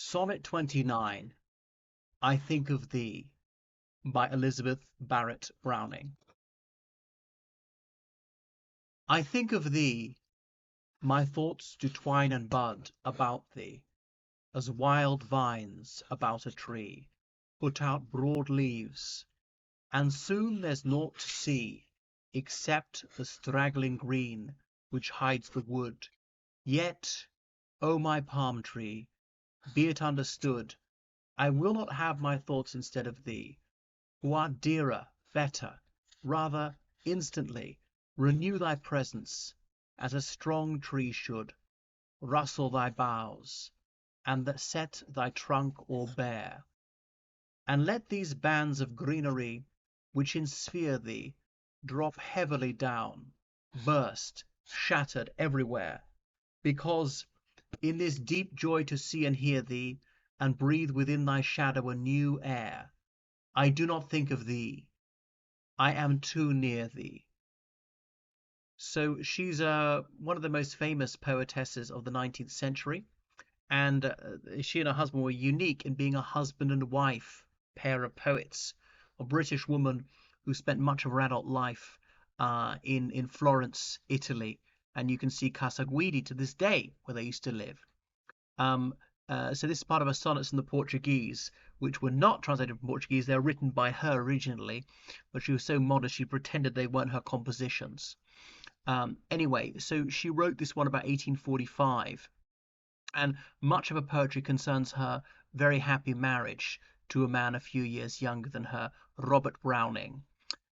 Sonnet 29, I Think of Thee, by Elizabeth Barret Browning. I think of thee, my thoughts do twine and bud about thee, as wild vines about a tree put out broad leaves, and soon there's naught to see except the straggling green which hides the wood. Yet, O my palm tree, be it understood, I will not have my thoughts instead of thee, who art dearer, better, rather instantly renew thy presence, as a strong tree should, rustle thy boughs, and that set thy trunk all bare, and let these bands of greenery, which ensphere thee, drop heavily down, burst, shattered everywhere, because in this deep joy to see and hear thee, and breathe within thy shadow a new air, I do not think of thee. I am too near thee. So she's one of the most famous poetesses of the 19th century, and she and her husband were unique in being a husband and wife pair of poets. A British woman who spent much of her adult life in Florence, Italy, and you can see Casa Guidi to this day where they used to live. Um, so this is part of her sonnets in the Portuguese, which were not translated from Portuguese. They were written by her originally, but she was so modest she pretended they weren't her compositions. Anyway, so she wrote this one about 1845, and much of her poetry concerns her very happy marriage to a man a few years younger than her, Robert Browning.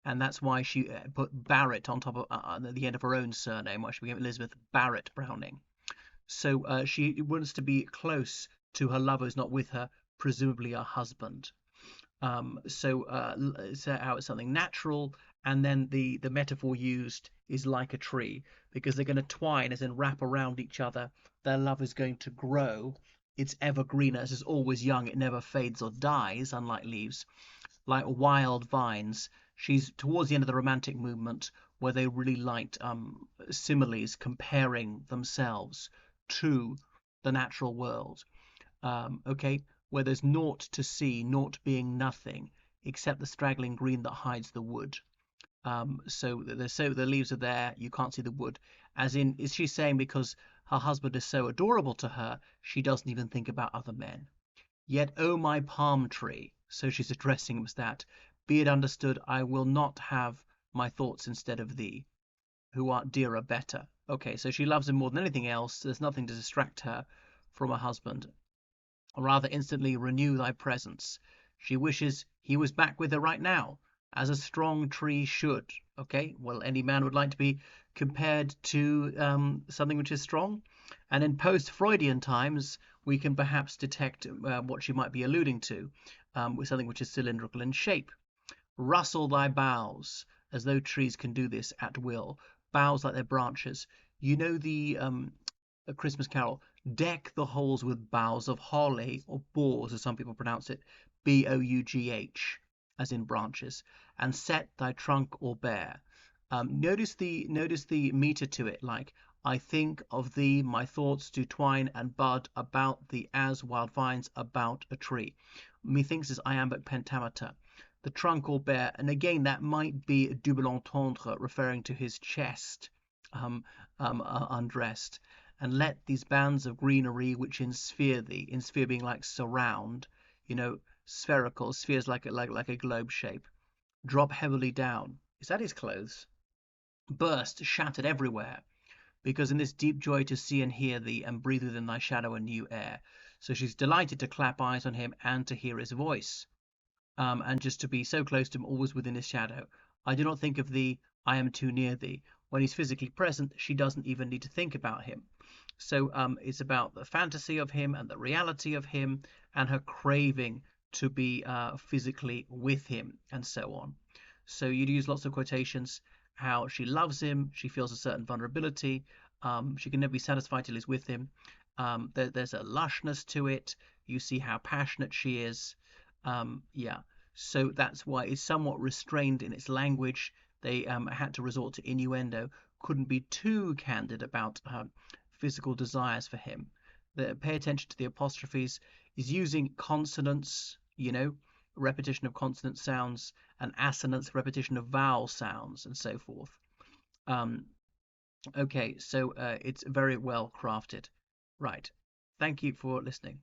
And that's why she put Barrett on top of at the end of her own surname, why she became Elizabeth Barret Browning. So she wants to be close to her lover who's not with her, presumably her husband. So how it's something natural, and then the metaphor used is like a tree, because they're going to twine, as in wrap around each other. Their love is going to grow. It's ever greener. It's always young. It never fades or dies, unlike leaves, like wild vines. She's towards the end of the Romantic movement, where they really liked similes, comparing themselves to the natural world. Okay, where there's naught to see, naught being nothing, except the straggling green that hides the wood. So the leaves are there, you can't see the wood. As in, is she saying because her husband is so adorable to her, she doesn't even think about other men? Yet, oh my palm tree, so she's addressing him as that, be it understood, I will not have my thoughts instead of thee, who art dearer, better. Okay, so she loves him more than anything else. There's nothing to distract her from her husband. Or rather, instantly renew thy presence. She wishes he was back with her right now, as a strong tree should. Okay, well, any man would like to be compared to something which is strong. And in post-Freudian times, we can perhaps detect what she might be alluding to, with something which is cylindrical in shape. Rustle thy boughs, as though trees can do this at will. Boughs like their branches. You know the A Christmas Carol, deck the halls with boughs of holly, or boughs as some people pronounce it, Bough, as in branches, and set thy trunk all bare. Notice the meter to it, like I think of thee, my thoughts do twine and bud about thee as wild vines about a tree. Methinks is iambic pentameter. The trunk all bare, and again that might be double entendre, referring to his chest, undressed. And let these bands of greenery which ensphere thee, ensphere being like surround, spherical, spheres like a globe shape, drop heavily down. Is that his clothes? Burst, shattered everywhere, because in this deep joy to see and hear thee, and breathe within thy shadow a new air. So she's delighted to clap eyes on him and to hear his voice, and just to be so close to him, always within his shadow. I do not think of thee, I am too near thee. When he's physically present, she doesn't even need to think about him. So it's about the fantasy of him and the reality of him, and her craving to be physically with him, and so on. So you'd use lots of quotations, how she loves him, she feels a certain vulnerability, she can never be satisfied till he's with him. There's a lushness to it. You see how passionate she is. Yeah, so that's why it's somewhat restrained in its language. They had to resort to innuendo, couldn't be too candid about her physical desires for him. pay attention to the apostrophes, is using consonants, repetition of consonant sounds, and assonance, repetition of vowel sounds, and so forth. Okay, so it's very well crafted. Right. Thank you for listening.